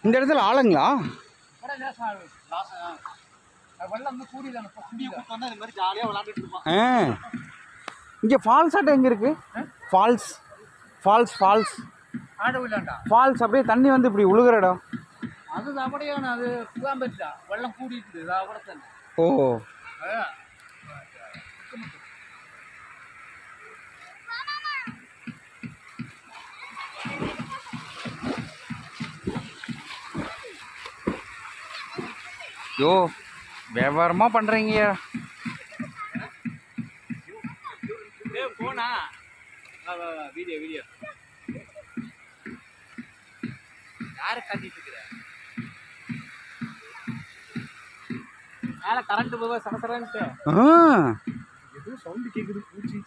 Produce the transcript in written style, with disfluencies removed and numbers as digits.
இந்த இடத்துல ஆளுங்களா? இங்கே ஃபால்ஸ் ஆட்டம் எங்கே இருக்கு? ஃபால்ஸ் ஃபால்ஸ் ஃபால்ஸ் ஃபால்ஸ் அப்படியே தண்ணி வந்து இப்படி உழுகிற இடம். அது அப்படியே அது போகாம பற்றா வெள்ளம் கூடிட்டு അവിടെ തന്നെ. ஓ யோ வியாபாரமா பண்றீங்க. போனா வீடியோ வீடியோ யாரை காட்டிட்டு இருக்கிற? மேல கரண்ட் போக சரசரன்ட்டு ஆ ஏதோ சவுண்ட் கேக்குது. பூச்சி